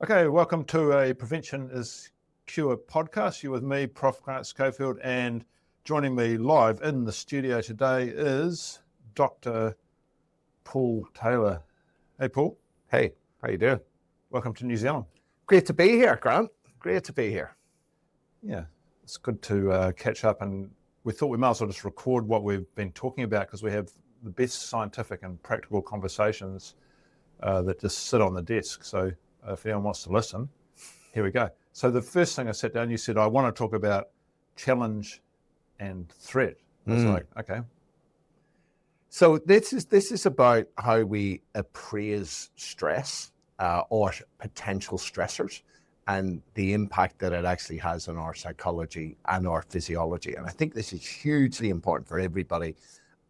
Okay, welcome to a Prevention is Cure podcast. You're with me, Prof. Grant Schofield, and joining me live in the studio today is Dr. Paul Taylor. Hey, Paul. Hey, how you doing? Welcome to New Zealand. Great to be here, Grant. Great to be here. Yeah, it's good to catch up, and we thought we might as well just record what we've been talking about because we have the best scientific and practical conversations that just sit on the desk. So if anyone wants to listen, here we go. So the first thing I sat down, you said, I want to talk about challenge and threat. I was like, okay. So this is about how we appraise stress or potential stressors and the impact that it actually has on our psychology and our physiology. And I think this is hugely important for everybody,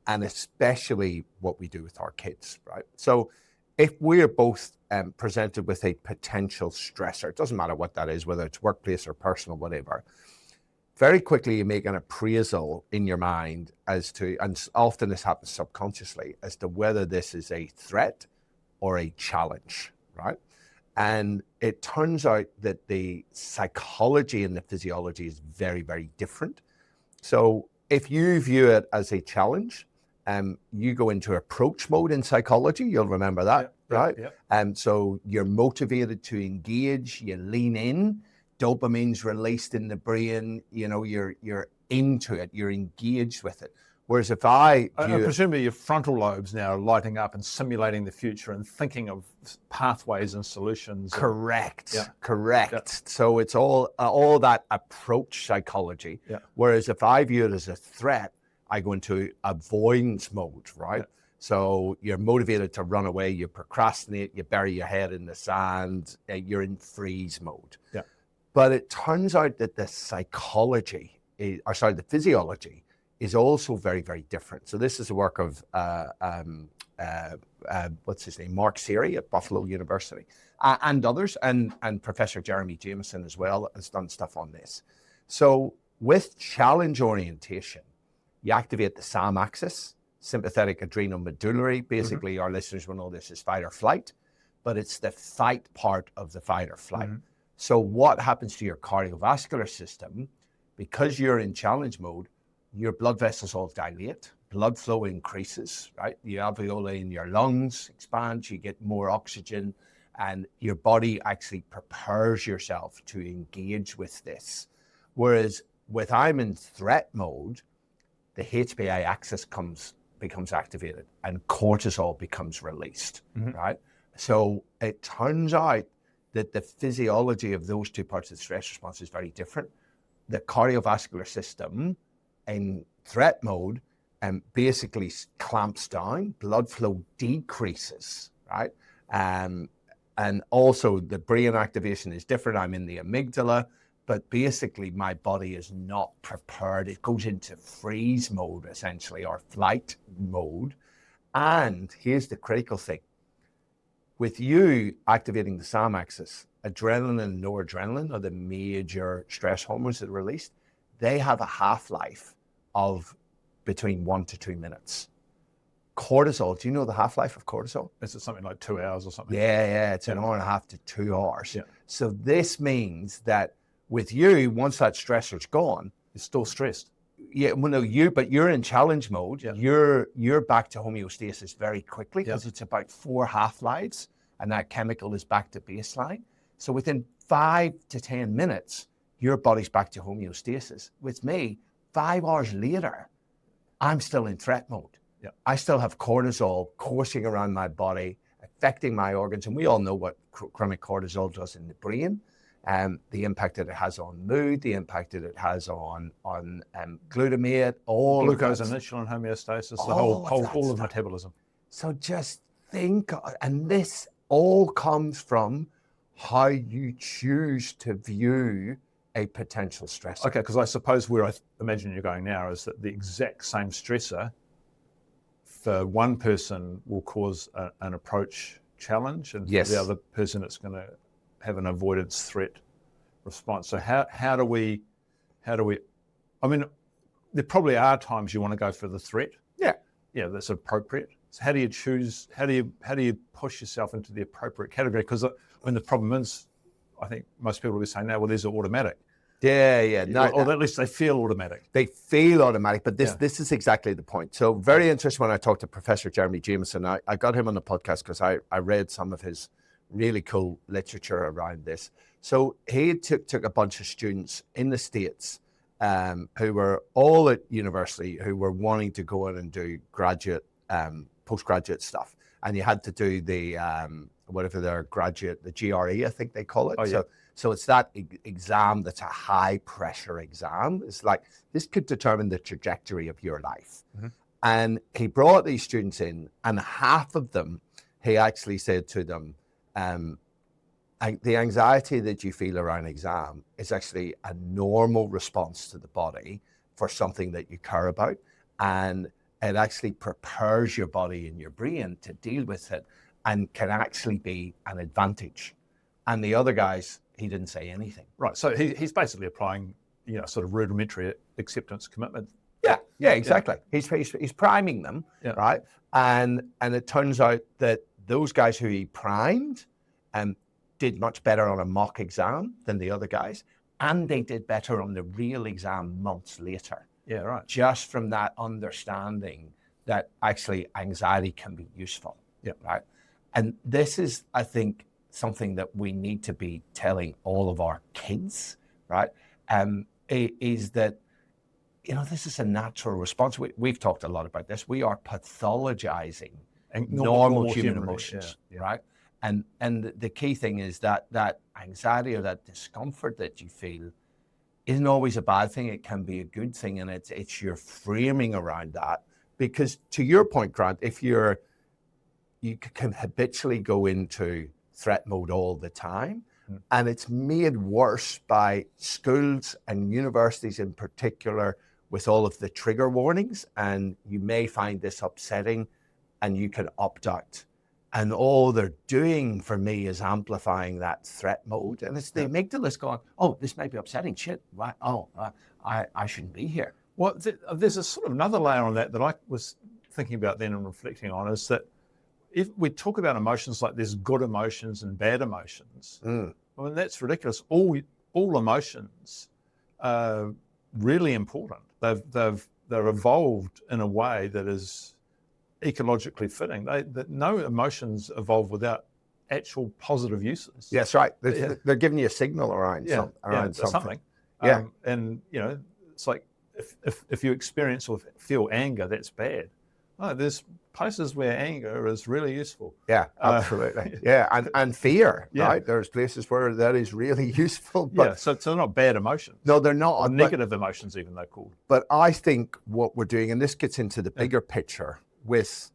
and especially what we do with our kids, right? So if we're both presented with a potential stressor, it doesn't matter what that is, whether it's workplace or personal, whatever, very quickly you make an appraisal in your mind as to, and often this happens subconsciously, as to whether this is a threat or a challenge, right? And it turns out that the psychology and the physiology is very, very different. So if you view it as a challenge, you go into approach mode in psychology. You'll remember that, right? And so you're motivated to engage. You lean in. Dopamine's released in the brain. You know, you're into it. You're engaged with it. Whereas if I presumably your frontal lobes now are lighting up and simulating the future and thinking of pathways and solutions. Correct. So it's all that approach psychology. Whereas if I view it as a threat, I go into avoidance mode, right? So you're motivated to run away, you procrastinate, you bury your head in the sand, you're in freeze mode. But it turns out that the the physiology is also very, very different. So this is the work of, what's his name, Mark Seary at Buffalo University, and others, and Professor Jeremy Jameson as well has done stuff on this. So with challenge orientation, you activate the SAM axis, sympathetic adrenal medullary. Basically, our listeners will know this is fight or flight, but it's the fight part of the fight or flight. So what happens to your cardiovascular system? Because you're in challenge mode, your blood vessels all dilate, blood flow increases, right? The alveoli in your lungs expand, you get more oxygen, and your body actually prepares yourself to engage with this. Whereas with I'm in threat mode, the HPA axis becomes activated and cortisol becomes released, right? So it turns out that the physiology of those two parts of the stress response is very different. The cardiovascular system in threat mode basically clamps down, blood flow decreases, right? And also the brain activation is different. I'm in the amygdala, but basically my body is not prepared. It goes into freeze mode, essentially, or flight mode. And here's the critical thing. With you activating the SAM axis, adrenaline and noradrenaline are the major stress hormones that are released. They have a half-life of between 1 to 2 minutes. Cortisol, do you know the half-life of cortisol? Is it something like 2 hours or something? Yeah, it's an hour and a half to 2 hours. So this means that with you, once that stressor's gone, you're still stressed. Yeah, well, no, but you're in challenge mode. You're back to homeostasis very quickly because it's about 4 half-lives, and that chemical is back to baseline. So within 5 to 10 minutes, your body's back to homeostasis. With me, 5 hours later, I'm still in threat mode. I still have cortisol coursing around my body, affecting my organs, and we all know what chronic cortisol does in the brain. The impact that it has on mood, the impact that it has on glutamate, all glucose and insulin homeostasis, the whole of metabolism. So just think, and this all comes from how you choose to view a potential stressor. Okay, because I suppose where I imagine you're going now is that the exact same stressor for one person will cause an approach challenge, and for the other person it's going to have an avoidance threat response. So how do we, I mean, there probably are times you want to go for the threat. Yeah, that's appropriate. So how do you choose, how do you push yourself into the appropriate category? Because when the problem is I think most people will be saying now, well, these are automatic. Yeah. No, or at least they feel automatic. They feel automatic, but this is exactly the point. So very interesting when I talked to Professor Jeremy Jameson. I got him on the podcast because I read some of his really cool literature around this. So he took a bunch of students in the States who were all at university, who were wanting to go in and do graduate, postgraduate stuff. And you had to do the, whatever their graduate, the GRE, I think they call it. Oh, yeah. So it's that exam that's a high pressure exam. It's like, this could determine the trajectory of your life. Mm-hmm. And he brought these students in, and half of them, he actually said to them, the anxiety that you feel around exam is actually a normal response to the body for something that you care about. And it actually prepares your body and your brain to deal with it and can actually be an advantage. And the other guys, he didn't say anything. Right. So he's basically applying, sort of rudimentary acceptance commitment. Yeah, exactly. Yeah. He's priming them, right? And it turns out that those guys who he primed did much better on a mock exam than the other guys, and they did better on the real exam months later. Yeah, right. Just from that understanding that actually anxiety can be useful. Yeah. Right. And this is, I think, something that we need to be telling all of our kids, right? Is that, this is a natural response. We've talked a lot about this. We are pathologizing normal human emotions, right? And the key thing is that anxiety or that discomfort that you feel isn't always a bad thing. It can be a good thing, and it's your framing around that. Because to your point, Grant, if you can habitually go into threat mode all the time, and it's made worse by schools and universities in particular with all of the trigger warnings, and you may find this upsetting and you can opt out. And all they're doing for me is amplifying that threat mode. And it's the amygdala's going, oh, this may be upsetting. Shit, why? I shouldn't be here. Well, there's a sort of another layer on that I was thinking about then and reflecting on, is that if we talk about emotions like there's good emotions and bad emotions, I mean, that's ridiculous. All emotions are really important. They've evolved in a way that is ecologically fitting. No emotions evolve without actual positive uses. Yes, right. They're giving you a signal around something. Yeah. And it's like if you experience or feel anger, that's bad. No, there's places where anger is really useful. Yeah, absolutely. And fear, right? There's places where that is really useful. But so they're not bad emotions. No, they're not. Or negative emotions, even they're called. But I think what we're doing, and this gets into the bigger picture with,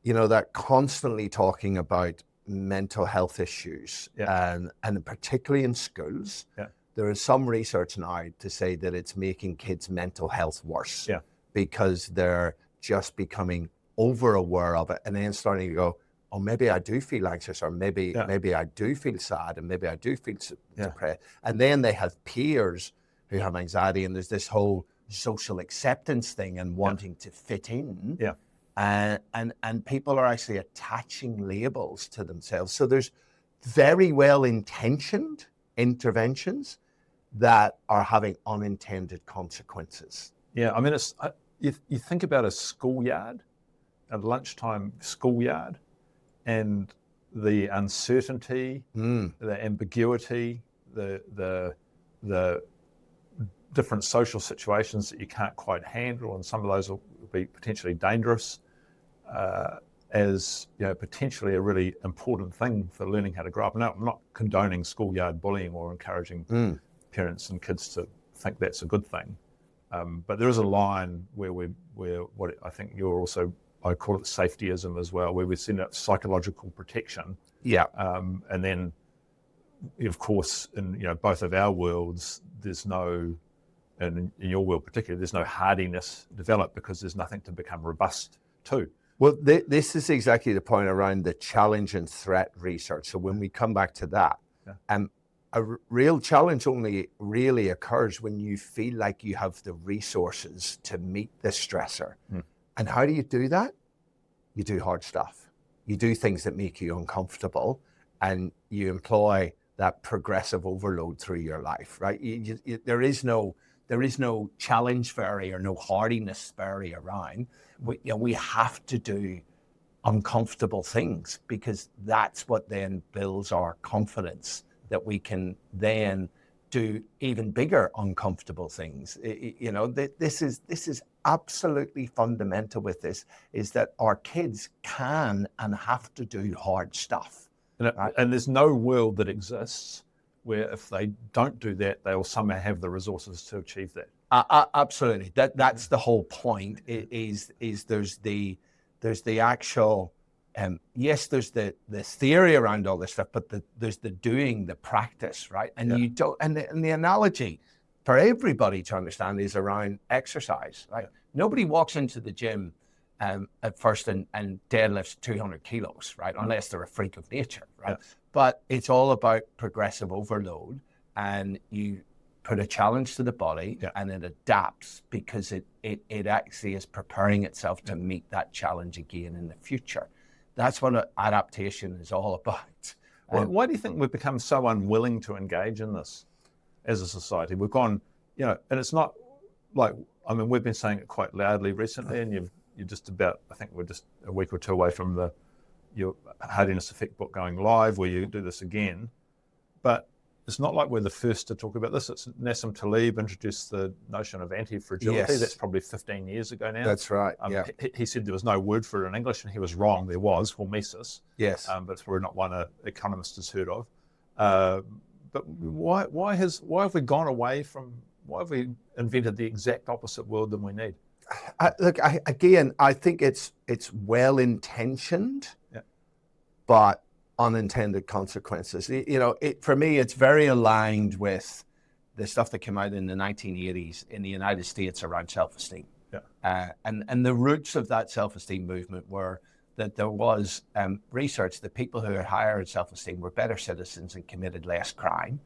that constantly talking about mental health issues, and particularly in schools. Yeah. There is some research now to say that it's making kids' mental health worse because they're just becoming over aware of it and then starting to go, oh, maybe I do feel anxious, or maybe I do feel sad, and maybe I do feel depressed. And then they have peers who have anxiety, and there's this whole social acceptance thing and wanting to fit in. Yeah. And people are actually attaching labels to themselves. So there's very well-intentioned interventions that are having unintended consequences. Yeah, I mean, it's you think about a schoolyard, a lunchtime schoolyard, and the uncertainty, the ambiguity, the different social situations that you can't quite handle, and some of those will be potentially dangerous, as potentially a really important thing for learning how to grow up. Now, I'm not condoning schoolyard bullying or encouraging parents and kids to think that's a good thing, but there is a line where what I think you're also, I call it safetyism as well, where we send out psychological protection. Yeah. And then, of course, in both of our worlds, there's no, and in your world particularly, there's no hardiness developed because there's nothing to become robust to. Well, this is exactly the point around the challenge and threat research. So when we come back to that, a real challenge only really occurs when you feel like you have the resources to meet the stressor. And how do you do that? You do hard stuff. You do things that make you uncomfortable, and you employ that progressive overload through your life, right? There is no challenge fairy or no hardiness fairy around. We have to do uncomfortable things, because that's what then builds our confidence that we can then do even bigger uncomfortable things. This is absolutely fundamental with this, is that our kids can and have to do hard stuff. And there's no world that exists where if they don't do that, they'll somehow have the resources to achieve that. Absolutely. That's the whole point. Is there's the actual yes, there's the theory around all this stuff, but there's the doing, the practice, right? And you don't. And the analogy for everybody to understand is around exercise, right? Nobody walks into the gym at first and deadlifts 200 kilos, right? Unless they're a freak of nature, right? But it's all about progressive overload, and you put a challenge to the body and it adapts, because it actually is preparing itself to meet that challenge again in the future. That's what adaptation is all about. Why do you think we've become so unwilling to engage in this as a society? We've gone, and it's not like, we've been saying it quite loudly recently, and you're just about, I think we're just a week or two away from your Hardiness Effect book going live, where you do this again. But it's not like we're the first to talk about this. It's Nassim Taleb introduced the notion of anti-fragility. Yes. That's probably 15 years ago now. That's right. He said there was no word for it in English, and he was wrong. There was hormesis. Yes. But it's probably not one an economist has heard of. But why have we gone away from? Why have we invented the exact opposite world than we need? I think it's well intentioned, but unintended consequences. For me, it's very aligned with the stuff that came out in the 1980s in the United States around self-esteem. And the roots of that self-esteem movement were that there was research that people who had higher self-esteem were better citizens and committed less crime.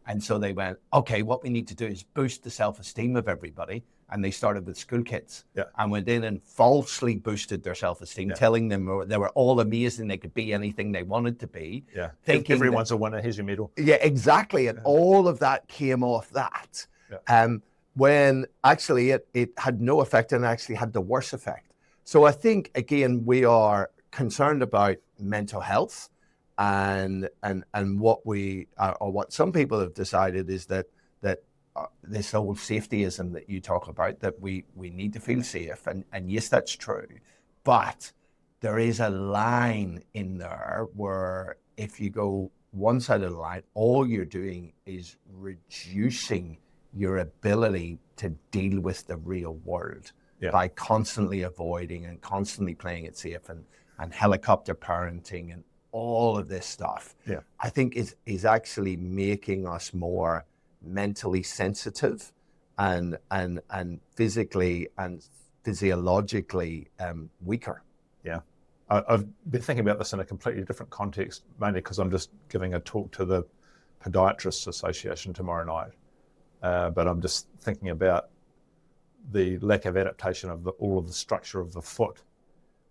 And so they went, okay, what we need to do is boost the self-esteem of everybody. And they started with school kids and went in and falsely boosted their self-esteem, telling them they were all amazing, they could be anything they wanted to be. Thinking everyone's a winner, here's your medal. Yeah, exactly. And all of that came off that. When actually it had no effect, and actually had the worst effect. So I think, again, we are concerned about mental health, and what what some people have decided is that this whole safetyism that you talk about, that we need to feel safe, and yes, that's true, but there is a line in there where if you go one side of the line, all you're doing is reducing your ability to deal with the real world by constantly avoiding and constantly playing it safe, and helicopter parenting and all of this stuff. I think is actually making us more mentally sensitive and physically and physiologically weaker. I've been thinking about this in a completely different context, mainly because I'm just giving a talk to the Podiatrists Association tomorrow night. But I'm just thinking about the lack of adaptation of all of the structure of the foot,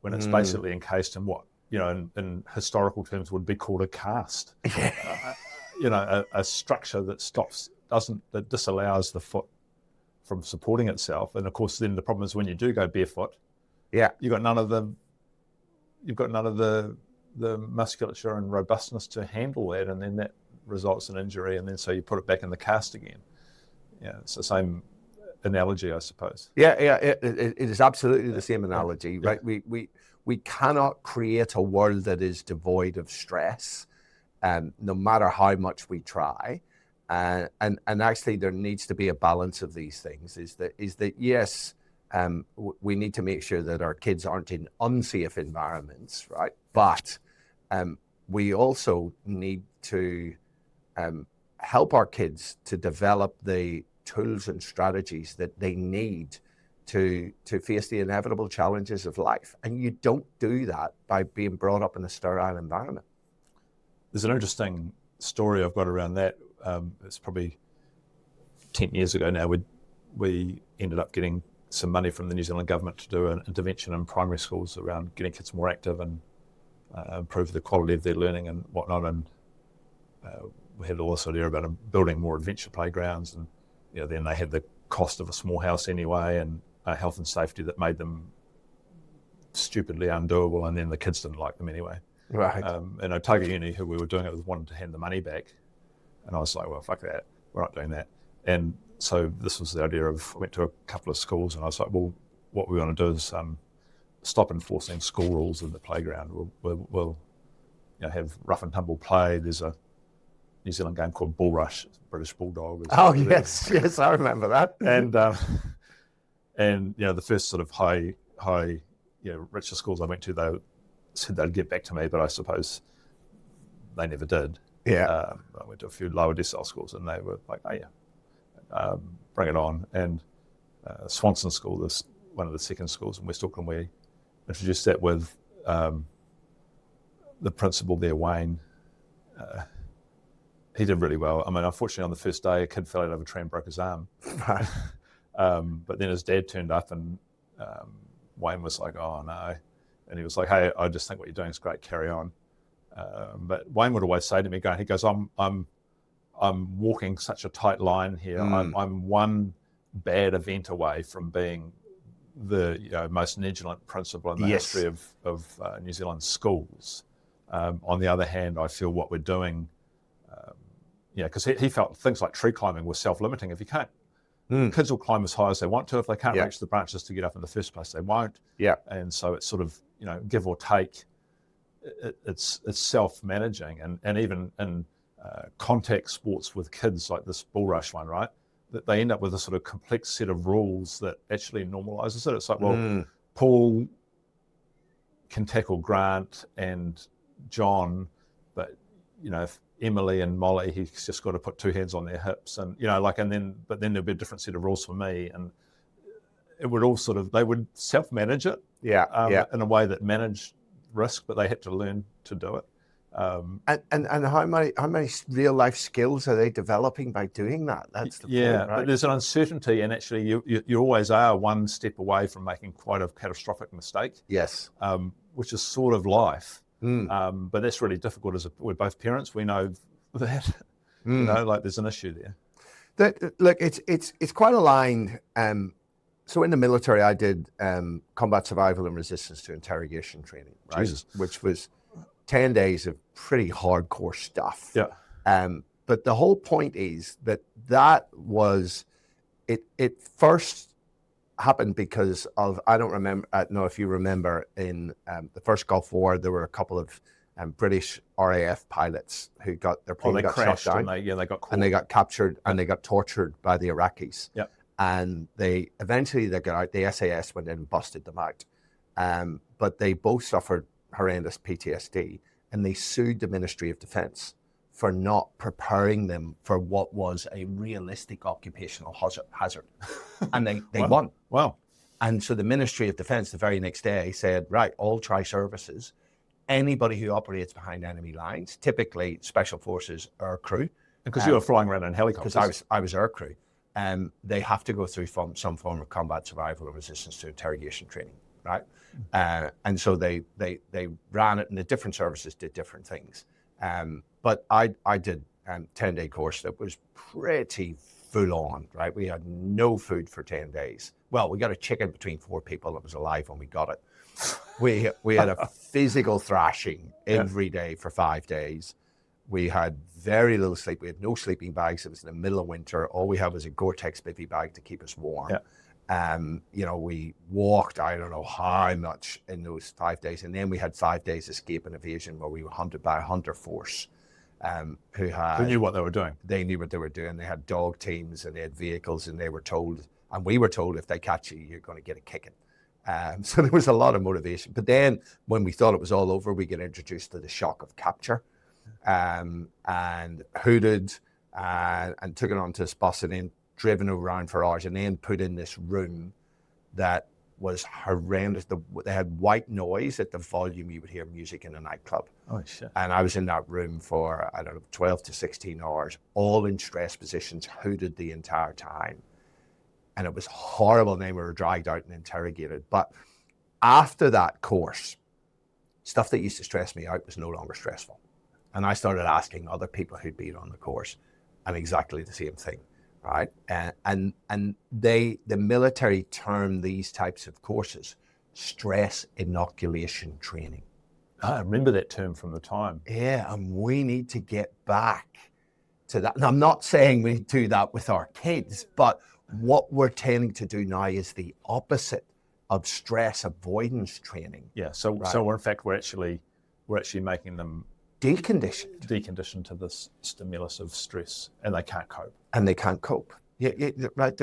when it's basically encased in what, in historical terms would be called a cast. A structure that that disallows the foot from supporting itself. And of course, then the problem is when you do go barefoot, you've got none of the musculature and robustness to handle that, and then that results in injury, and then so you put it back in the cast again. It's the same analogy, I suppose. It is absolutely the same analogy, right? We cannot create a world that is devoid of stress, no matter how much we try. And actually, there needs to be a balance of these things. Is that yes, we need to make sure that our kids aren't in unsafe environments, right? But we also need to help our kids to develop the tools and strategies that they need to face the inevitable challenges of life. And you don't do that by being brought up in a sterile environment. There's an interesting story I've got around that. It's probably 10 years ago now. We ended up getting some money from the New Zealand government to do an intervention in primary schools around getting kids more active and improve the quality of their learning and whatnot. And we had all this idea about building more adventure playgrounds, and then they had the cost of a small house anyway, and health and safety that made them stupidly undoable, and then the kids didn't like them anyway. Right. And Otago Uni, who we were doing it with, wanted to hand the money back, and I was like, well, fuck that, we're not doing that. And so this was the idea of, I went to a couple of schools, and I was like, well, what we want to do is stop enforcing school rules in the playground. We'll have rough and tumble play. There's a New Zealand game called Bull Rush, British Bulldog. Yes, I remember that. And the first sort of high richer schools I went to, they said they'd get back to me, but I suppose they never did. Yeah. I went to a few lower decile schools, and they were like, oh yeah, bring it on. And Swanson School, this one of the second schools in West Auckland, we introduced that with the principal there, Wayne. He did really well. I mean, unfortunately, on the first day, a kid fell out of a tram, broke his arm. But then his dad turned up, and Wayne was like, oh no. And he was like, hey, I just think what you're doing is great, carry on. But Wayne would always say to me, he goes, I'm walking such a tight line here. I'm one bad event away from being the most negligent principal in the history of New Zealand schools. On the other hand, I feel what we're doing, because he felt things like tree climbing were self-limiting. If you can't, kids will climb as high as they want to. If they can't reach the branches to get up in the first place, they won't. Yeah. And so it's sort of, give or take, it's self-managing. And even in contact sports with kids, like this bull rush one, right? That they end up with a sort of complex set of rules that actually normalizes it. It's like, well, Paul can tackle Grant and John, but if Emily and Molly, he's just got to put two hands on their hips, and but then there'll be a different set of rules for me, and it would all they would self-manage it, in a way that managed risk, but they had to learn to do it. And how many real life skills are they developing by doing that? That's the point, right? But there's an uncertainty, and actually you always are one step away from making quite a catastrophic mistake. Yes. Which is sort of life. But that's really difficult we're both parents. We know that, there's an issue there. Look, it's quite aligned. So in the military, I did combat survival and resistance to interrogation training, right? Jesus. Which was 10 days of pretty hardcore stuff. Yeah. But the whole point is that was, it first happened because of, I don't know if you remember, in the first Gulf War, there were a couple of British RAF pilots who got their plane got crashed shot down, and they got caught. and they got captured, and they got tortured by the Iraqis. Yeah. And they got out. The SAS went in and busted them out. But they both suffered horrendous PTSD, and they sued the Ministry of Defence for not preparing them for what was a realistic occupational hazard. And they won. Wow. And so the Ministry of Defence the very next day said, right, all tri-services, anybody who operates behind enemy lines, typically Special Forces air crew. Because you were flying around in helicopters. Because I was air crew. They have to go through some form of combat survival and resistance to interrogation training, right? And so they ran it, and the different services did different things. But I did a 10-day course that was pretty full on, right? We had no food for 10 days. Well, we got a chicken between 4 people that was alive when we got it. We had a physical thrashing every day for 5 days. We had very little sleep. We had no sleeping bags. It was in the middle of winter. All we had was a Gore-Tex bivy bag to keep us warm. Yeah. We walked, I don't know how much in those 5 days. And then we had 5 days escape and evasion where we were hunted by a hunter force who knew what they were doing. They knew what they were doing. They had dog teams and they had vehicles, and they were told, and we were told, if they catch you, you're going to get a kicking. So there was a lot of motivation. But then when we thought it was all over, we got introduced to the shock of capture, and hooted and took it onto this bus and then driven around for hours, and then put in this room that was horrendous. They had white noise at the volume you would hear music in a nightclub. Oh, shit. And I was in that room for, 12 to 16 hours, all in stress positions, hooted the entire time. And it was horrible. And then we were dragged out and interrogated. But after that course, stuff that used to stress me out was no longer stressful. And I started asking other people who'd been on the course, and exactly the same thing, right? And the military term these types of courses stress inoculation training. I remember that term from the time. Yeah, and we need to get back to that. And I'm not saying we do that with our kids, but what we're tending to do now is the opposite of stress avoidance training. Yeah, so in fact we're actually making them deconditioned to this stimulus of stress, and they can't cope. Yeah, right.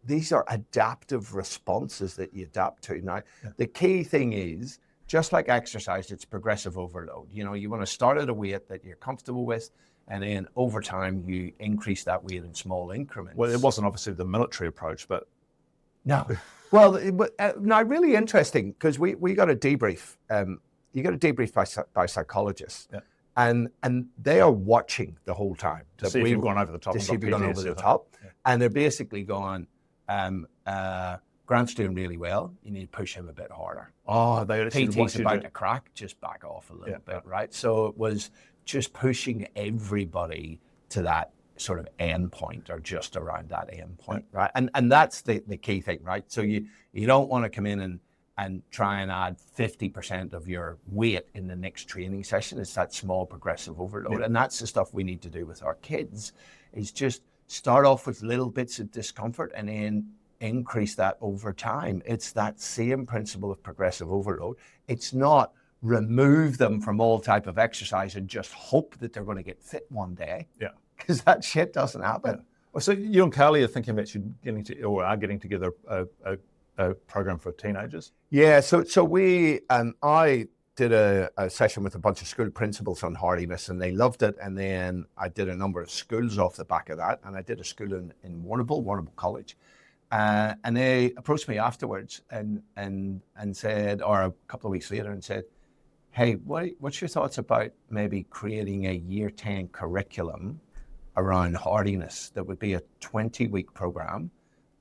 These are adaptive responses that you adapt to. Now, the key thing is, just like exercise, it's progressive overload. You know, you want to start at a weight that you're comfortable with, and then over time you increase that weight in small increments. Well, it wasn't obviously the military approach, but no. Well, now really interesting, because we got a debrief. You got a debrief by psychologists, and they are watching the whole time to see if you've gone over the top. To see if you've gone over the top, and they're basically going, Grant's doing really well. You need to push him a bit harder. Oh, they PT's about to crack. Just back off a little bit, right? So it was just pushing everybody to that sort of end point, or just around that end point, right? And that's the key thing, right? So you don't want to come in and try and add 50% of your weight in the next training session. It's that small progressive overload. And that's the stuff we need to do with our kids, is just start off with little bits of discomfort and then increase that over time. It's that same principle of progressive overload. It's not remove them from all type of exercise and just hope that they're going to get fit one day. Yeah. Because that shit doesn't happen. Well, so you and Carly are thinking about getting together a program for teenagers? Yeah, so we I did a session with a bunch of school principals on Hardiness, and they loved it. And then I did a number of schools off the back of that, and I did a school in Warrnambool College, and they approached me afterwards and said, or a couple of weeks later, and said, "Hey, what's your thoughts about maybe creating a year 10 curriculum around Hardiness that would be a 20-week program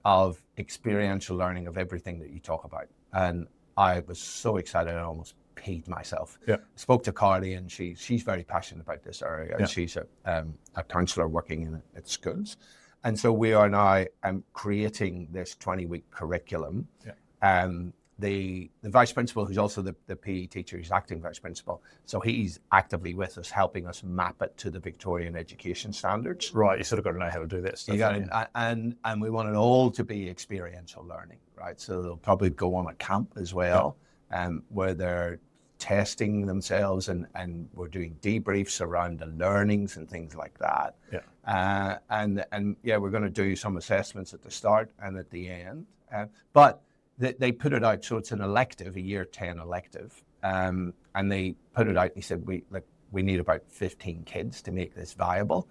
of experiential learning of everything that you talk about?" And I was so excited, I almost peed myself. Yeah. Spoke to Carly, and she's very passionate about this area. Yeah. She's a counsellor working at schools. And so we are now creating this 20-week curriculum. Yeah. The vice principal, who's also the PE teacher, he's acting vice principal, so he's actively with us, helping us map it to the Victorian education standards. Right, you sort of got to know how to do that stuff. You got it, and we want it all to be experiential learning, right? So they'll probably go on a camp as well, where they're testing themselves, and we're doing debriefs around the learnings and things like that. Yeah. And we're going to do some assessments at the start and at the end, but they put it out, so it's an elective, a year 10 elective, and they put it out. And he said, we need about 15 kids to make this viable,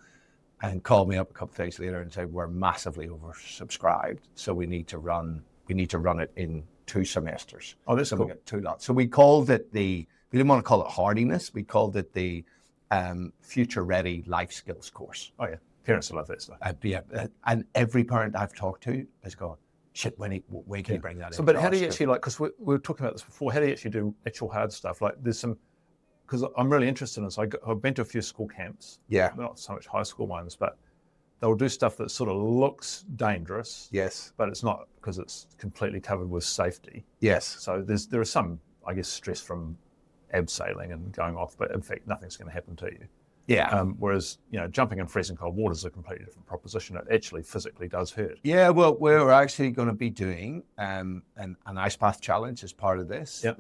and called me up a couple of days later and said, we're massively oversubscribed, so we need to run it in 2 semesters. Oh, that's so cool. We got 2 lots. So we called it we didn't want to call it Hardiness. We called it the Future Ready Life Skills course. Oh yeah, parents love that stuff. And every parent I've talked to has gone, shit, when can you bring that in? So, but how do you actually, because we were talking about this before, how do you actually do actual hard stuff? Like there's some, because I'm really interested in this. I've been to a few school camps. Yeah. Not so much high school ones, but they'll do stuff that sort of looks dangerous. Yes. But it's not, because it's completely covered with safety. Yes. So there is some, I guess, stress from abseiling and going off, but in fact, nothing's going to happen to you. Yeah. Whereas, jumping in freezing cold water is a completely different proposition. It actually physically does hurt. Yeah, well, we're actually going to be doing an ice bath challenge as part of this. Yep.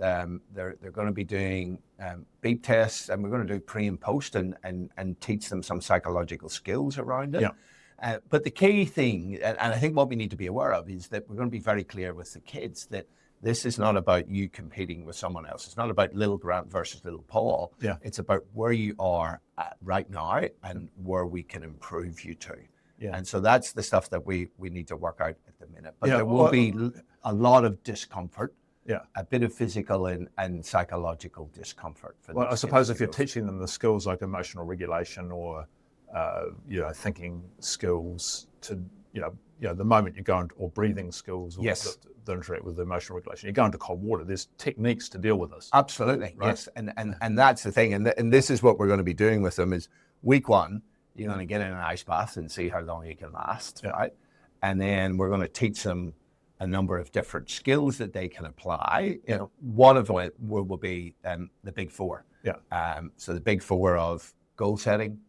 They're going to be doing beep tests, and we're going to do pre and post and teach them some psychological skills around it. Yeah. But the key thing, and I think what we need to be aware of, is that we're going to be very clear with the kids that this is not about you competing with someone else. It's not about little Grant versus little Paul. Yeah. It's about where you are right now and where we can improve you to. Yeah. And so that's the stuff that we need to work out at the minute. But there will be a lot of discomfort. Yeah. A bit of physical and psychological discomfort. Well, I suppose if you're teaching them the skills like emotional regulation or, thinking skills to the moment you go into, or breathing skills, or Yes. that interact with the emotional regulation, you go into cold water. There's techniques to deal with this. Absolutely, right? yes, and that's the thing, and this is what we're going to be doing with them. Is week one, you're going to get in an ice bath and see how long you can last, right? And then we're going to teach them a number of different skills that they can apply. One of it will be the big four. So the big four of goal setting,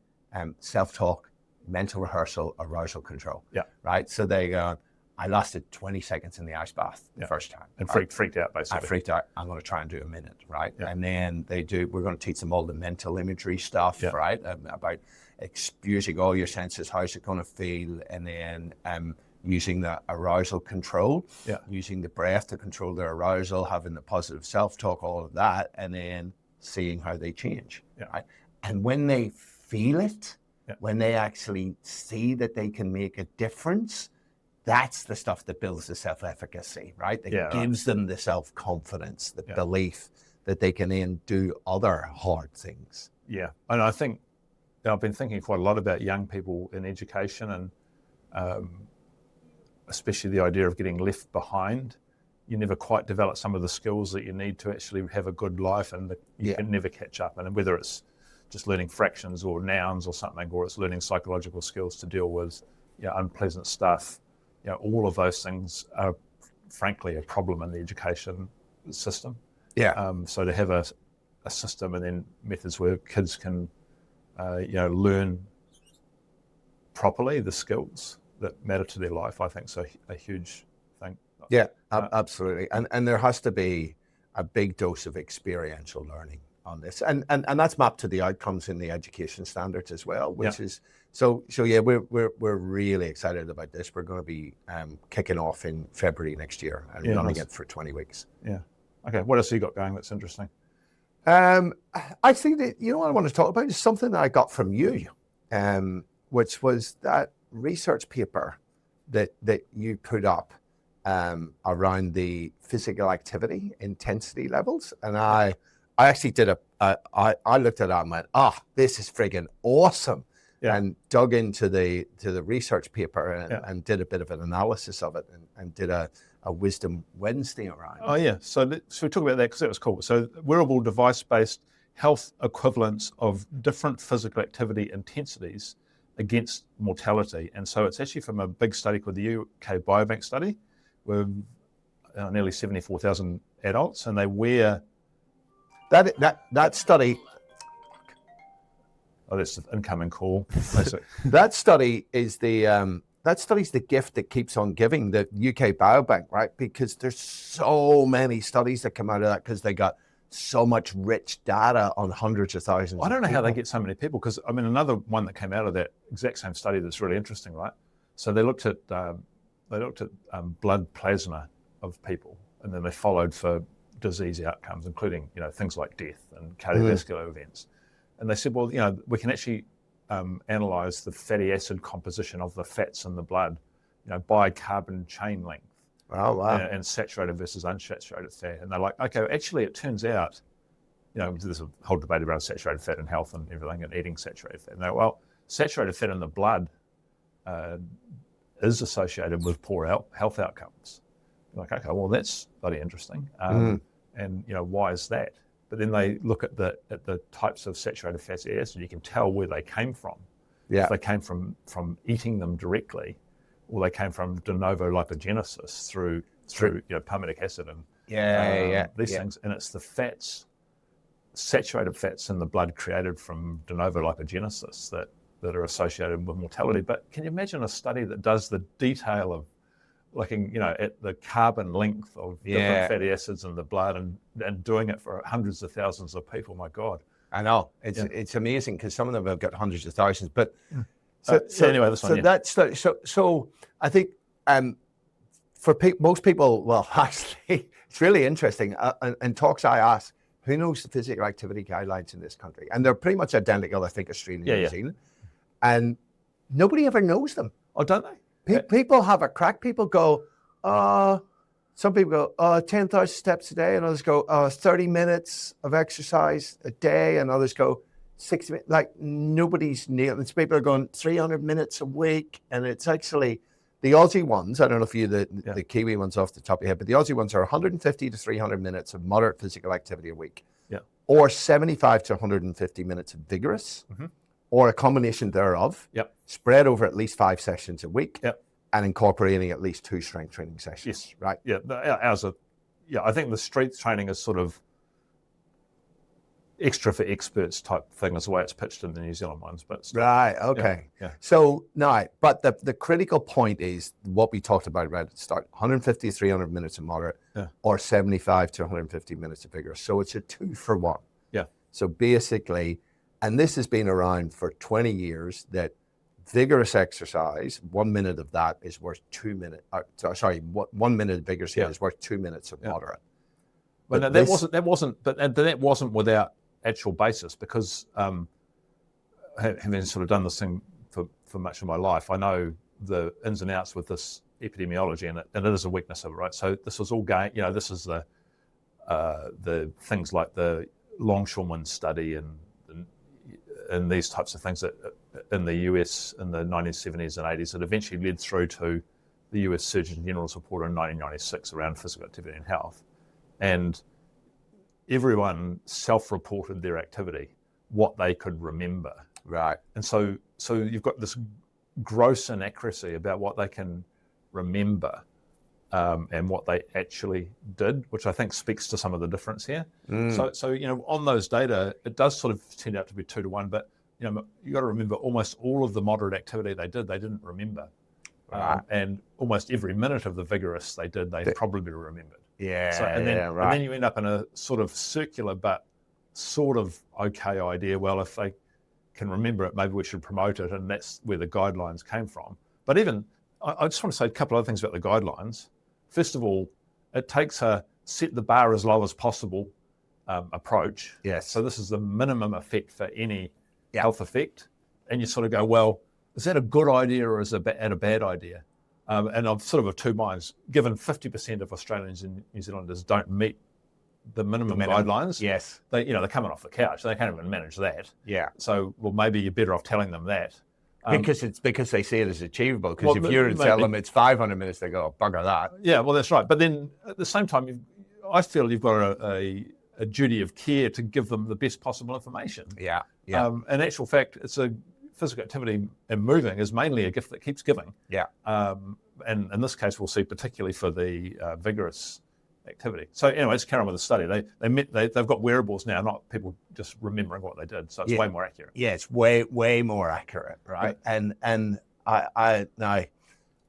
self-talk, mental rehearsal, arousal control. Right. So they go, I lasted 20 seconds in the ice bath the first time. And freaked out, basically. I freaked out. I'm going to try and do a minute, right? And then we're going to teach them all the mental imagery stuff, right? About using all your senses, how's it going to feel? And then using the arousal control, using the breath to control their arousal, having the positive self-talk, all of that, and then seeing how they change, right? And when they feel it, when they actually see that they can make a difference, that's the stuff that builds the self-efficacy, right? That gives them the self-confidence, the belief that they can then do other hard things. Yeah, and I think I've been thinking quite a lot about young people in education, and especially the idea of getting left behind. You never quite develop some of the skills that you need to actually have a good life, and you can never catch up. And whether it's just learning fractions or nouns or something, or it's learning psychological skills to deal with unpleasant stuff, all of those things are frankly a problem in the education system. So to have a system and then methods where kids can learn properly the skills that matter to their life, I think is a huge thing. Absolutely. And there has to be a big dose of experiential learning on this, and that's mapped to the outcomes in the education standards as well, which is we're really excited about this. We're going to be kicking off in February next year and running it for 20 weeks. Okay, what else have you got going that's interesting? I think that what I want to talk about is something that I got from you, which was that research paper that you put up around the physical activity intensity levels. And I actually did I looked at it and went, this is friggin' awesome. And dug into the research paper and did a bit of an analysis of it and did a Wisdom Wednesday around. Oh yeah, so we talk about that because that was cool. So wearable device-based health equivalents of different physical activity intensities against mortality. And so it's actually from a big study called the UK Biobank study with nearly 74,000 adults, and they wear... That study... Oh, that's the incoming call. That study is that study's the gift that keeps on giving, the UK Biobank, right? Because there's so many studies that come out of that because they got so much rich data on hundreds of thousands. I don't know how they get so many people, because I mean, another one that came out of that exact same study that's really interesting, right? So they looked at blood plasma of people, and then they followed for disease outcomes, including things like death and cardiovascular events. And they said, well, we can actually analyze the fatty acid composition of the fats in the blood, by carbon chain length. Oh, wow. And saturated versus unsaturated fat. And they're like, okay, actually, it turns out, there's a whole debate around saturated fat and health and everything, and eating saturated fat. And they're, well, saturated fat in the blood is associated with poor health outcomes. Like, okay, well, that's bloody interesting. And why is that? But then they look at the types of saturated fatty acids. You can tell where they came from. If they came from eating them directly, or they came from de novo lipogenesis through palmitic acid and these things. And it's the fats, saturated fats in the blood created from de novo lipogenesis that are associated with mortality. But can you imagine a study that does the detail of looking, at the carbon length of different fatty acids in the blood and doing it for hundreds of thousands of people? My God. I know. It's amazing because some of them have got hundreds of thousands. But so anyway, this one. So I think for most people, well, actually, it's really interesting. In talks I ask, who knows the physical activity guidelines in this country? And they're pretty much identical, I think, Australia and New Zealand. And nobody ever knows them. Oh, don't they? People have a crack. People go, some people go, 10,000 steps a day, and others go, 30 minutes of exercise a day, and others go 60 minutes. Like, nobody's nailed it. People are going 300 minutes a week, and it's actually, the Aussie ones, I don't know if you the Kiwi ones off the top of your head, but the Aussie ones are 150 to 300 minutes of moderate physical activity a week, or 75 to 150 minutes of vigorous, or a combination thereof, spread over at least 5 sessions a week, and incorporating at least 2 strength training sessions. Yes. Right. Yeah. Ours are. Yeah. I think the strength training is sort of extra for experts type thing is the way it's pitched in the New Zealand ones, but right, okay. Yeah. So no, but the critical point is what we talked about right at the start: 150 to 300 minutes of moderate, or 75 to 150 minutes of vigorous. So it's a 2 for 1. Yeah. So basically, and this has been around for 20 years, that vigorous exercise, 1 minute of that is worth 2 minutes. 1 minute of vigorous is worth 2 minutes of moderate. But no, that wasn't without actual basis, because having sort of done this thing for much of my life, I know the ins and outs with this epidemiology, and it is a weakness of it, right? So this was all going, this is the things like the Longshoreman study and these types of things that in the US in the 1970s and 80s that eventually led through to the US Surgeon General's report in 1996 around physical activity and health. And everyone self-reported their activity, what they could remember. Right. And so you've got this gross inaccuracy about what they can remember and what they actually did, which I think speaks to some of the difference here. So on those data, it does sort of tend out to be 2 to 1, but you got to remember almost all of the moderate activity they didn't remember. Right. And almost every minute of the vigorous they probably remembered. Yeah, and right. then you end up in a sort of circular but sort of okay idea. Well, if they can remember it, maybe we should promote it, and that's where the guidelines came from. But even, I just want to say a couple of other things about the guidelines. First of all, it takes a set the bar as low as possible approach. Yes. So this is the minimum effect for any health effect. And you sort of go, well, is that a good idea or is it a bad idea? And I'm sort of 2 minds. Given 50% of Australians and New Zealanders don't meet the minimum guidelines, yes, they're coming off the couch. They can't even manage that. Yeah. So, well, maybe you're better off telling them that. Because they see it as achievable. Because if you're to tell them it's 500 minutes, they go, oh, bugger that. Yeah, well, that's right. But then at the same time, I feel you've got a duty of care to give them the best possible information. Yeah. In actual fact, it's a physical activity and moving is mainly a gift that keeps giving. Yeah. And in this case, we'll see particularly for the vigorous activity. So anyway, let's carry on with the study. They've got wearables now, not people just remembering what they did. So it's way more accurate. Yeah, it's way more accurate, right? Yeah. And I now,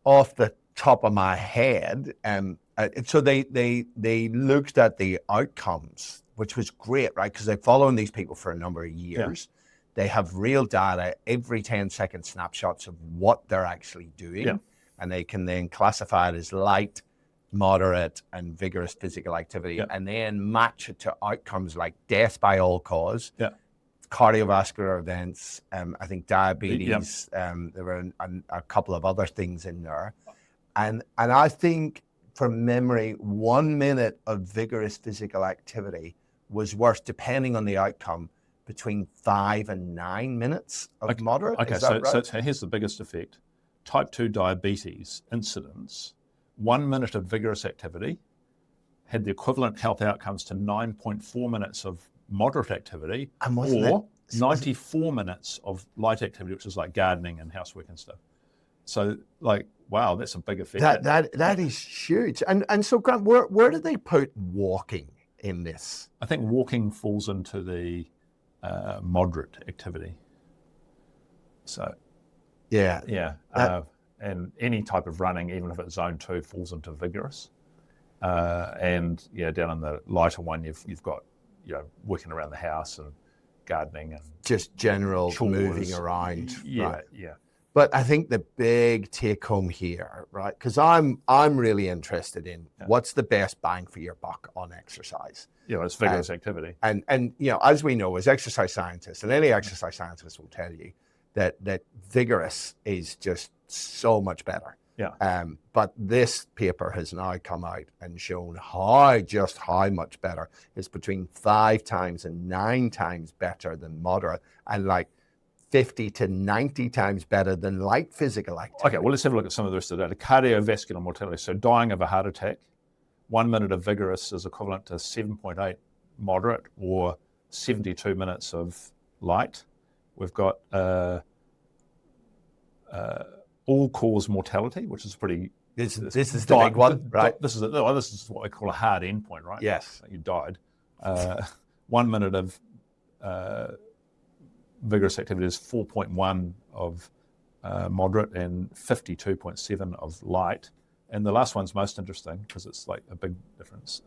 off the top of my head, so they looked at the outcomes, which was great, right? Because they're following these people for a number of years. Yeah. They have real data, every 10-second snapshots of what they're actually doing, and they can then classify it as light, moderate, and vigorous physical activity, and then match it to outcomes like death by all cause, cardiovascular events, I think diabetes, there were a couple of other things in there. And I think, from memory, 1 minute of vigorous physical activity was worth, depending on the outcome, between 5 and 9 minutes of moderate. Okay, is that right? So here's the biggest effect. Type 2 diabetes incidence, 1 minute of vigorous activity had the equivalent health outcomes to 9.4 minutes of moderate activity, or 94 minutes of light activity, which is like gardening and housework and stuff. So, wow, that's a big effect. That is huge. And so, Grant, where do they put walking in this? I think walking falls into the moderate activity. So, and any type of running, even if it's zone 2, falls into vigorous. And down in the lighter one, you've got working around the house and gardening and just general chores, moving around. Yeah, right. yeah. But I think the big take home here, right? Because I'm really interested in what's the best bang for your buck on exercise. It's vigorous activity. And as we know, as exercise scientists, and any exercise scientist will tell you that vigorous is just so much better. Yeah. But this paper has now come out and shown how much better. It's between 5 times and 9 times better than moderate, and 50% 50 to 90 times better than light physical activity. Okay, well, let's have a look at some of the rest of the data. Cardiovascular mortality, so dying of a heart attack, 1 minute of vigorous is equivalent to 7.8 moderate or 72 minutes of light. We've got all-cause mortality, which is pretty... This is the big one, right? This is what we call a hard endpoint, right? Yes. You died. 1 minute of vigorous activity is 4.1 of moderate and 52.7 of light. And the last one's most interesting because it's like a big difference.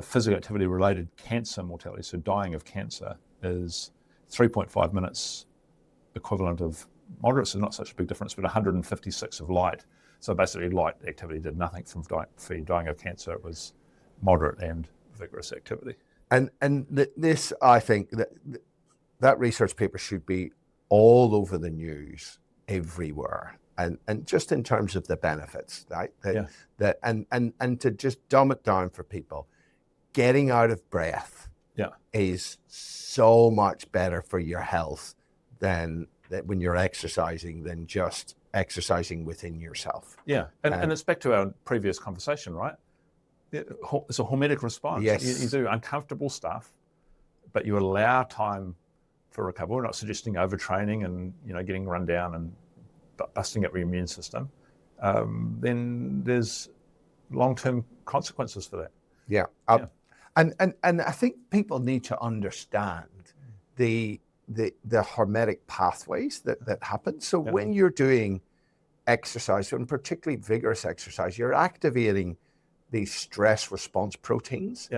Physical activity related cancer mortality, so dying of cancer, is 3.5 minutes equivalent of moderate, so not such a big difference, but 156 of light. So basically light activity did nothing for dying of cancer. It was moderate and vigorous activity. And this, I think, that research paper should be all over the news everywhere. And just in terms of the benefits, right? And to just dumb it down for people, getting out of breath is so much better for your health than when you're exercising than just exercising within yourself. Yeah, and it's back to our previous conversation, right? It's a hormetic response. Yes. You do uncomfortable stuff, but you allow time for recovery. We're not suggesting overtraining and getting run down and busting up your immune system. Then there's long-term consequences for that. Yeah. And I think people need to understand the hormetic pathways that happen. So when you're doing exercise, and particularly vigorous exercise, you're activating these stress response proteins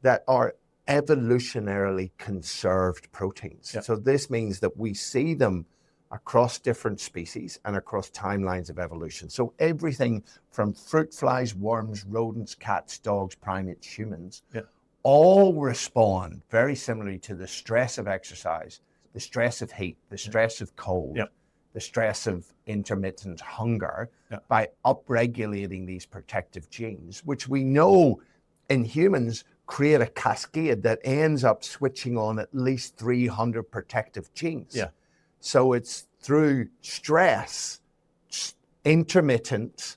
that are evolutionarily conserved proteins. So this means that we see them across different species and across timelines of evolution. So everything from fruit flies, worms, rodents, cats, dogs, primates, humans, all respond very similarly to the stress of exercise, the stress of heat, the stress of cold, the stress of intermittent hunger by upregulating these protective genes, which we know in humans create a cascade that ends up switching on at least 300 protective genes. So it's through stress, intermittent,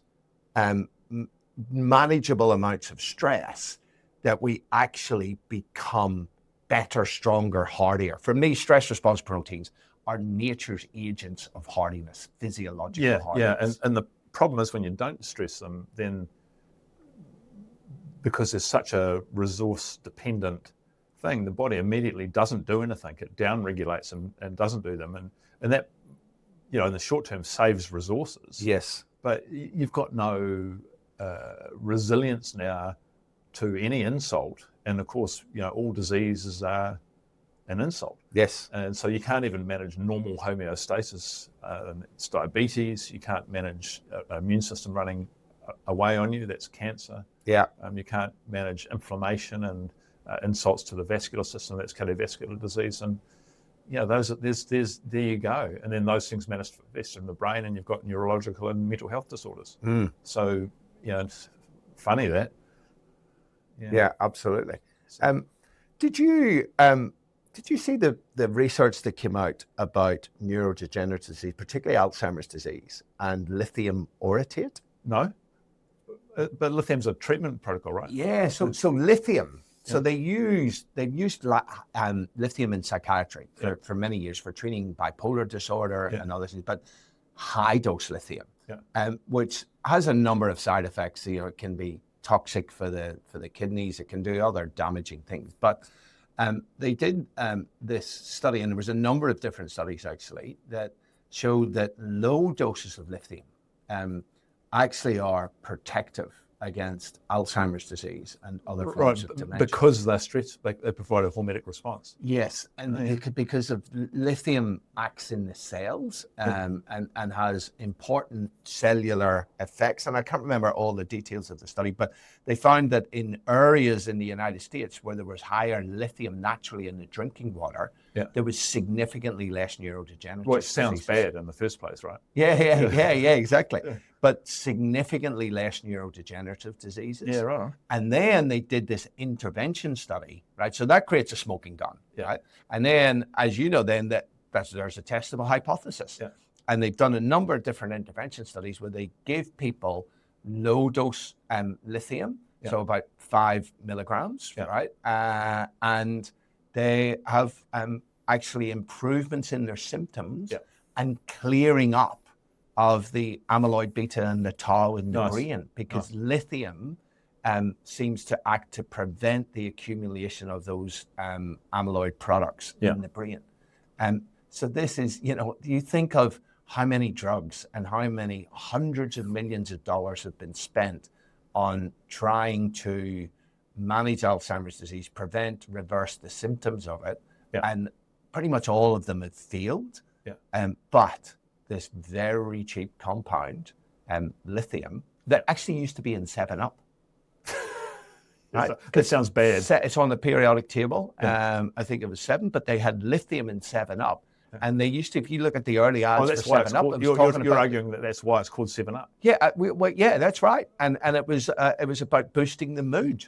manageable amounts of stress that we actually become better, stronger, hardier. For me, stress response proteins are nature's agents of hardiness, physiological hardiness. And the problem is when you don't stress them, then because there's such a resource-dependent thing, the body immediately doesn't do anything. It down-regulates them and doesn't do them. And that, in the short term, saves resources. Yes. But you've got no resilience now to any insult. And of course, all diseases are an insult. Yes. And so you can't even manage normal homeostasis. It's diabetes. You can't manage an immune system running away on you. That's cancer. Yeah. You can't manage inflammation and insults to the vascular system. That's cardiovascular disease. And there you go. And then those things manifest in the brain, and you've got neurological and mental health disorders. So it's funny that. Yeah, absolutely. Did you see the research that came out about neurodegenerative disease, particularly Alzheimer's disease and lithium orotate? No, but lithium's a treatment protocol, right? Yeah. So lithium. So they've used lithium in psychiatry for many years for treating bipolar disorder and other things, but high dose lithium, which has a number of side effects. It can be toxic for the kidneys. It can do other damaging things. But they did this study, and there was a number of different studies actually that showed that low doses of lithium actually are protective against Alzheimer's disease and other forms of dementia. Because they're stressed, they provide a hormetic response. Yes, and because of lithium acts in the cells and has important cellular effects. And I can't remember all the details of the study, but they found that in areas in the United States where there was higher lithium naturally in the drinking water, there was significantly less neurodegenerative Which sounds diseases. bad in the first place, right? Yeah, exactly. But significantly less neurodegenerative diseases. Yeah, right. And then they did this intervention study, right? So that creates a smoking gun, right? And then, as you know, then that there's a testable hypothesis. Yeah. And they've done a number of different intervention studies where they give people low dose lithium, so about 5 milligrams, right? And they have actually improvements in their symptoms and clearing up of the amyloid beta and the tau in the brain, because lithium seems to act to prevent the accumulation of those amyloid products in the brain. So this is, you think of how many drugs and how many hundreds of millions of dollars have been spent on trying to manage Alzheimer's disease, prevent, reverse the symptoms of it. And pretty much all of them have failed. But this very cheap compound, lithium, that actually used to be in 7-Up. Right? That sounds bad. It's on the periodic table. I think it was 7, but they had lithium in 7-Up. And they used to, if you look at the early ads for 7-Up, you're arguing that that's why it's called 7-Up. Yeah, yeah, that's right. And it was about boosting the mood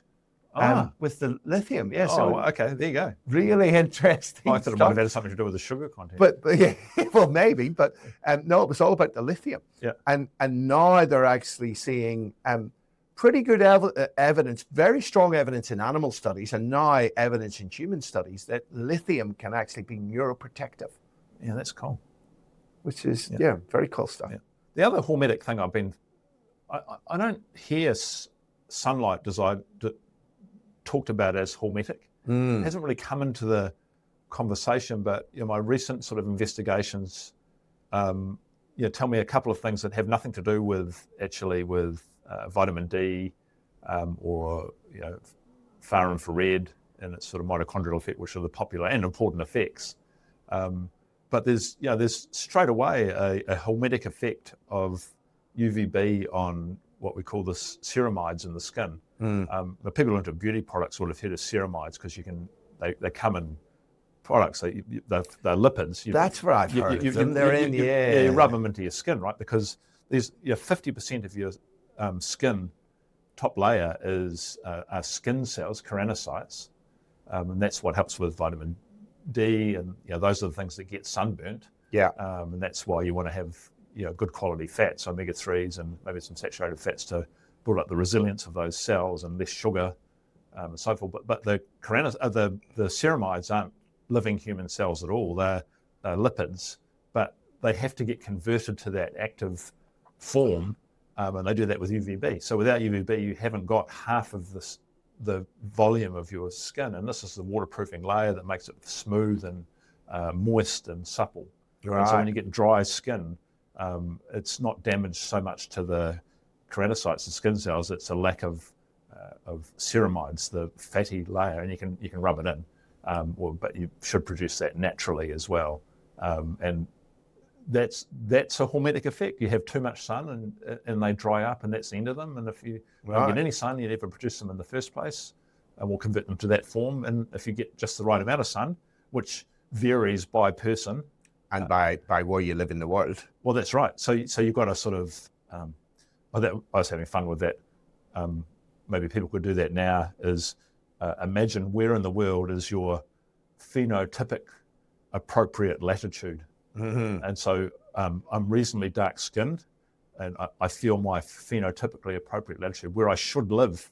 with the lithium. Yeah. So okay, there you go. Really interesting. I thought it might have had something to do with the sugar content. But yeah, well, maybe. But no, it was all about the lithium. Yeah. And now they're actually seeing pretty good evidence, very strong evidence in animal studies, and now evidence in human studies that lithium can actually be neuroprotective. Yeah, that's cool. Which is, very cool stuff. Yeah. The other hormetic thing I don't hear sunlight talked about as hormetic. It hasn't really come into the conversation, but my recent sort of investigations tell me a couple of things that have nothing to do with vitamin D or far infrared and its sort of mitochondrial effect, which are the popular and important effects. But there's straight away a hormetic effect of UVB on what we call the ceramides in the skin. The people who are into beauty products will have heard of ceramides because they come in products. They're lipids. That's right. You rub them into your skin, right? Because there's 50% of your skin top layer are skin cells, keratinocytes, and that's what helps with vitamin D, and those are the things that get sunburnt. And that's why you want to have good quality fats, omega-3s, and maybe some saturated fats to build up the resilience of those cells, and less sugar, and so forth. But the ceramides aren't living human cells at all. They're lipids, but they have to get converted to that active form, and they do that with UVB. So without UVB, you haven't got half of the volume of your skin, and this is the waterproofing layer that makes it smooth and moist and supple. Right. And so when you get dry skin, it's not damaged so much to the keratinocytes, the skin cells. It's a lack of ceramides, the fatty layer, and you can rub it in, but you should produce that naturally as well. And that's a hormetic effect. You have too much sun and they dry up, and that's the end of them. And if you don't get any sun, you never produce them in the first place, and we'll convert them to that form. And if you get just the right amount of sun, which varies by person and by where you live in the world. Well, that's right. So you've got a sort of I was having fun with that. Maybe people could do that now. Is imagine where in the world is your phenotypic appropriate latitude. And so I'm reasonably dark-skinned, and I feel my phenotypically appropriate latitude, where I should live,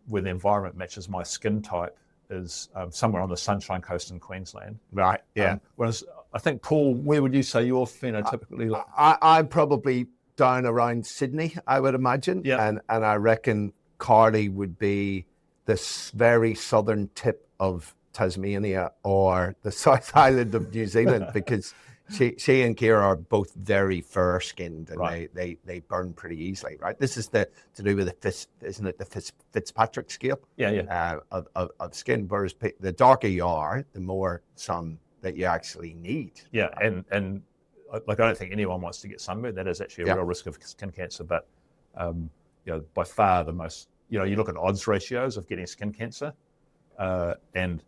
where the environment matches my skin type, is somewhere on the Sunshine Coast in Queensland. Right, yeah. Whereas I think, Paul, where would you say you're phenotypically? I'm probably down around Sydney, I would imagine. Yeah. And I reckon Carly would be this very southern tip of Tasmania or the South Island of New Zealand, because she and Kira are both very fair-skinned, and right. they burn pretty easily, right? This is to do with the Fitzpatrick scale? Yeah. Of skin. Whereas the darker you are, the more sun that you actually need. Yeah, and I don't think anyone wants to get sunburned. That is actually a real risk of skin cancer. But by far the most, you look at odds ratios of getting skin cancer, and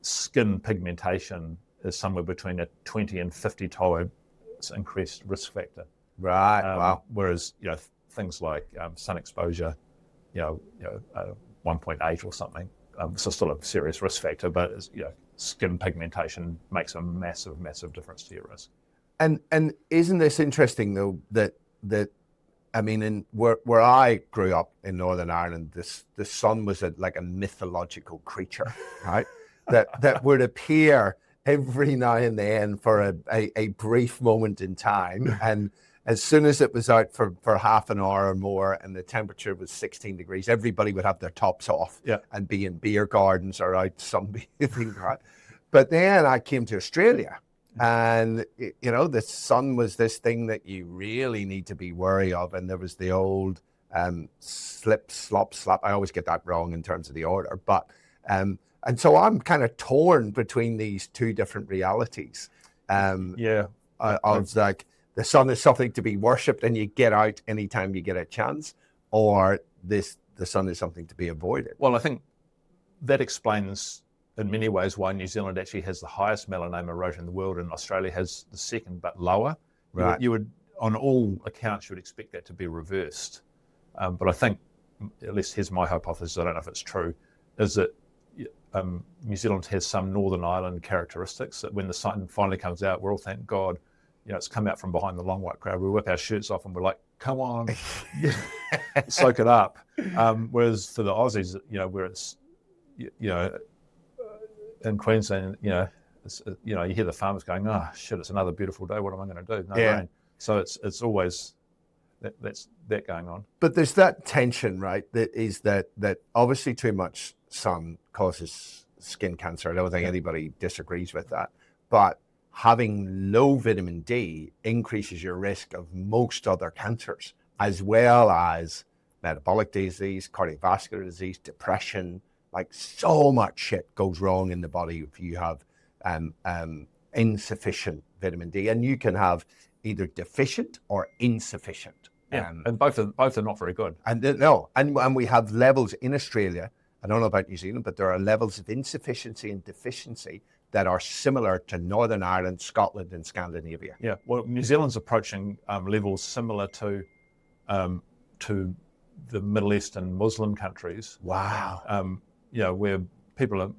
skin pigmentation is somewhere between a 20 and 50 times increased risk factor. Right. Wow. Whereas things like sun exposure, 1.8 or something, so still a serious risk factor, but it's, skin pigmentation makes a massive, massive difference to your risk. And isn't this interesting though, that I mean, in where I grew up in Northern Ireland, the sun was like a mythological creature, right? that would appear every now and then for a brief moment in time, and as soon as it was out for half an hour or more and the temperature was 16 degrees, everybody would have their tops off and be in beer gardens or out sunbathing, right? But then I came to Australia, and you know, the sun was this thing that you really need to be wary of, and there was the old slip, slop, slap. I always get that wrong in terms of the order, but and so I'm kind of torn between these two different realities. Of like, the sun is something to be worshipped and you get out anytime you get a chance, or the sun is something to be avoided. Well, I think that explains in many ways why New Zealand actually has the highest melanoma rate in the world and Australia has the second but lower. Right. You would, on all accounts, you would expect that to be reversed. But I think, at least here's my hypothesis, I don't know if it's true, is that New Zealand has some Northern Ireland characteristics that when the sun finally comes out, we're all, thank God, you know, it's come out from behind the long white crowd. We whip our shirts off and we're like, come on, soak it up. Whereas for the Aussies, you know, where it's, you know, in Queensland, you know, you hear the farmers going, oh shit, it's another beautiful day. What am I going to do? No rain. So it's always that's that going on. But there's that tension, right? That obviously too much sun causes skin cancer. I don't think anybody disagrees with that. But having low vitamin D increases your risk of most other cancers, as well as metabolic disease, cardiovascular disease, depression. Like, so much shit goes wrong in the body if you have insufficient vitamin D, and you can have either deficient or insufficient. And both are not very good. And we have levels in Australia. I don't know about New Zealand, but there are levels of insufficiency and deficiency that are similar to Northern Ireland, Scotland, and Scandinavia. Yeah, well, New Zealand's approaching levels similar to the Middle East and Muslim countries. Wow. You know, where people are,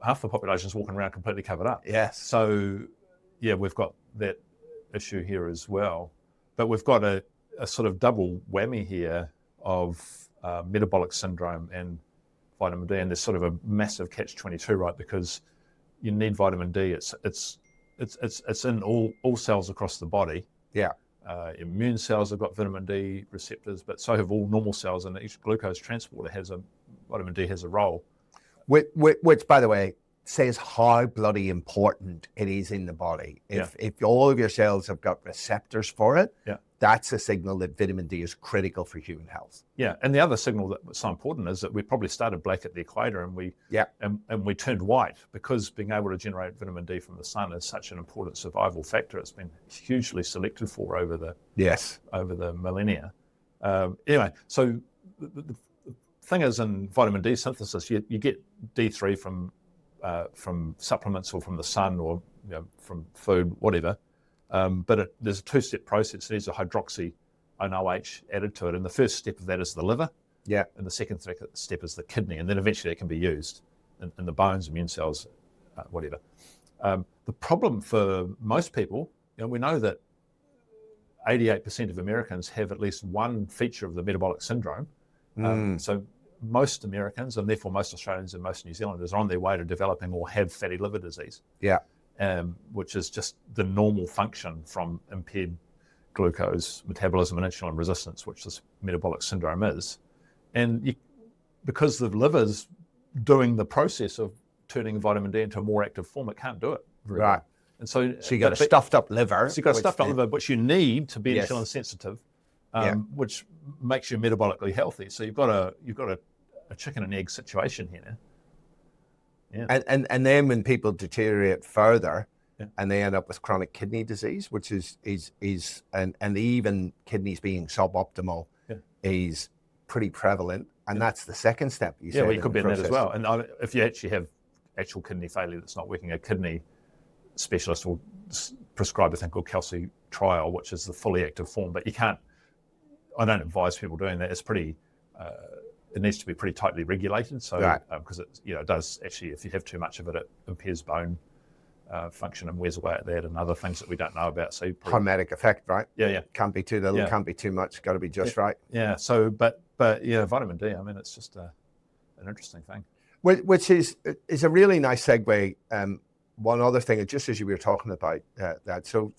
half the population is walking around completely covered up. Yes. So, yeah, we've got that issue here as well. But we've got a sort of double whammy here of metabolic syndrome and vitamin D, and there's sort of a massive catch-22, right? Because you need vitamin D. It's in all cells across the body. Yeah. Immune cells have got vitamin D receptors, but so have all normal cells, and each glucose transporter vitamin D has a role. Which, by the way, says how bloody important it is in the body. If all of your cells have got receptors for it, that's a signal that vitamin D is critical for human health. Yeah, and the other signal that's so important is that we probably started black at the equator and we turned white, because being able to generate vitamin D from the sun is such an important survival factor. It's been hugely selected for over the millennia. Anyway, so the thing is, in vitamin D synthesis, you get D3 from supplements or from the sun, or from food, whatever. But there's a two-step process. There's a hydroxy an OH added to it, and the first step of that is the liver. Yeah. And the second step is the kidney, and then eventually it can be used in the bones, immune cells, whatever. The problem for most people, we know that 88% of Americans have at least one feature of the metabolic syndrome. So most Americans, and therefore most Australians and most New Zealanders, are on their way to developing or have fatty liver disease. Yeah. Which is just the normal function from impaired glucose metabolism and insulin resistance, which this metabolic syndrome is. And because the liver's doing the process of turning vitamin D into a more active form, it can't do it very well. And so you got a stuffed up liver. So you got a stuffed up liver, which you need to be insulin sensitive, which makes you metabolically healthy. So you've got a chicken and egg situation here now. Yeah. And then when people deteriorate further, and they end up with chronic kidney disease, which is and even kidneys being suboptimal is pretty prevalent, and that's the second step. You could be in that as well. And if you actually have actual kidney failure that's not working, a kidney specialist will prescribe a thing called calcitriol, which is the fully active form. But you can't. I don't advise people doing that. It's pretty. it needs to be pretty tightly regulated. So because it does actually, if you have too much of it, it impairs bone function and wears away at that, and other things that we don't know about. So hormetic effect, right? Yeah. Can't be too little, can't be too much, got to be just right. Yeah. So, but vitamin D. I mean, it's just an interesting thing. Which is a really nice segue. One other thing, just as you were talking about that, so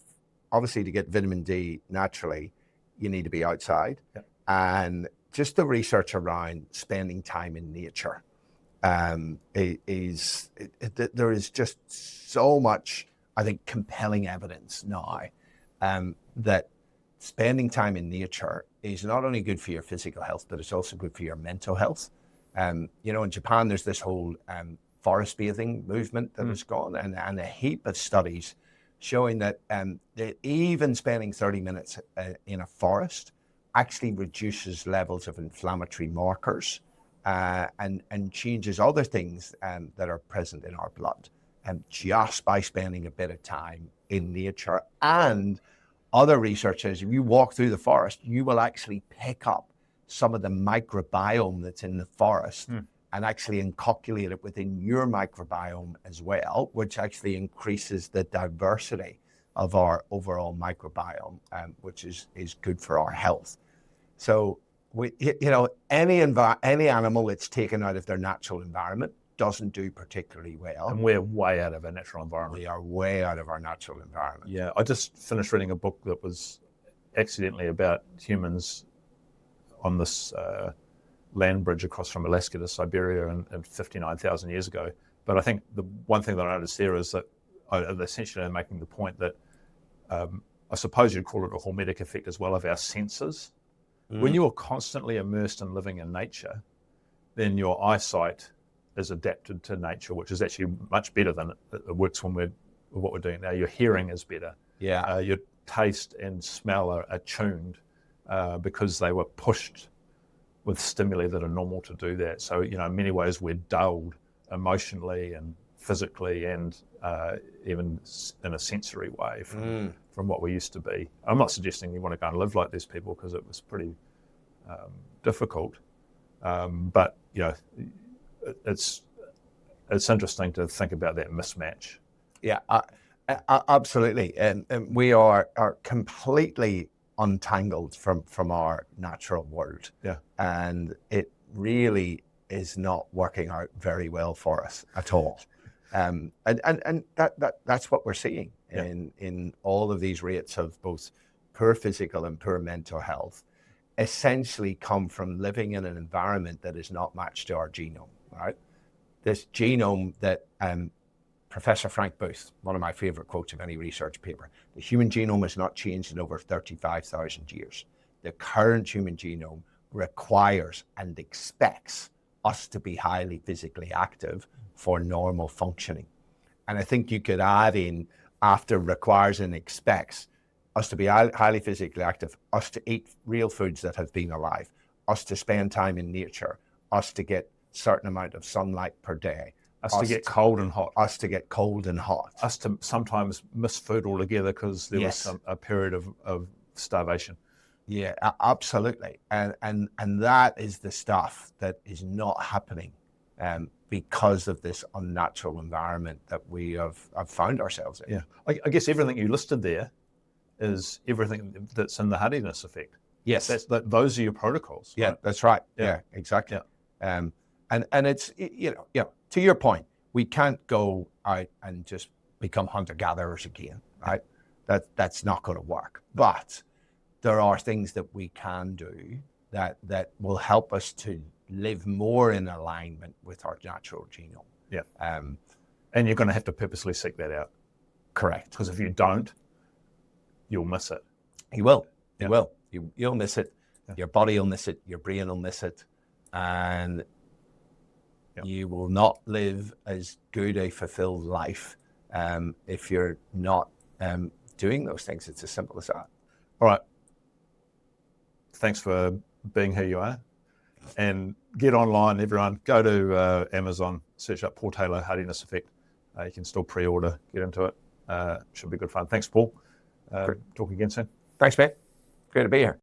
obviously to get vitamin D naturally, you need to be outside, and just the research around spending time in nature there is just so much, I think, compelling evidence now that spending time in nature is not only good for your physical health, but it's also good for your mental health. In Japan, there's this whole forest bathing movement that has gone, and a heap of studies showing that even spending 30 minutes in a forest actually reduces levels of inflammatory markers and changes other things that are present in our blood, just by spending a bit of time in nature. And other research says if you walk through the forest, you will actually pick up some of the microbiome that's in the forest and actually inculcate it within your microbiome as well, which actually increases the diversity of our overall microbiome, which is good for our health. So any animal that's taken out of their natural environment doesn't do particularly well. And we're way out of our natural environment. We are way out of our natural environment. Yeah, I just finished reading a book that was accidentally about humans on this land bridge across from Alaska to Siberia and 59,000 years ago. But I think the one thing that I noticed there is that essentially I'm making the point that I suppose you'd call it a hormetic effect as well of our senses. When you are constantly immersed in living in nature, then your eyesight is adapted to nature, which is actually much better than it works what we're doing now. Your hearing is better. Yeah. Your taste and smell are tuned because they were pushed with stimuli that are normal to do that. So, in many ways we're dulled emotionally and physically and even in a sensory way from what we used to be. I'm not suggesting you want to go and live like these people because it was pretty difficult. But, it's interesting to think about that mismatch. Yeah, absolutely. And we are completely untangled from our natural world. Yeah. And it really is not working out very well for us at all. And that's what we're seeing in all of these rates of both poor physical and poor mental health, essentially come from living in an environment that is not matched to our genome, right? This genome that Professor Frank Booth, one of my favorite quotes of any research paper, the human genome has not changed in over 35,000 years. The current human genome requires and expects us to be highly physically active for normal functioning. And I think you could add in, after requires and expects, us to be highly physically active, us to eat real foods that have been alive, us to spend time in nature, us to get certain amount of sunlight per day, us to get cold and hot, us to get cold and hot, us to sometimes miss food altogether because there was a period of starvation. Yeah, absolutely. And that is the stuff that is not happening because of this unnatural environment that we have found ourselves in. Yeah, I guess everything you listed there is everything that's in the Hardiness effect. Yes. Those are your protocols. Yeah, right? That's right. Yeah, exactly. Yeah. And it's, to your point, we can't go out and just become hunter-gatherers again, right? That's not going to work. But there are things that we can do that will help us to live more in alignment with our natural genome. Yeah. And you're going to have to purposely seek that out. Correct. Because if you don't, you'll miss it. You will. You will. You'll miss it. Yeah. Your body will miss it. Your brain will miss it. And you will not live as good a fulfilled life if you're not doing those things. It's as simple as that. All right. Thanks for being who you are. And get online, everyone. Go to Amazon, search up Paul Taylor Hardiness Effect. You can still pre-order, get into it. Should be good fun. Thanks, Paul. Talk again soon. Thanks, mate. Great to be here.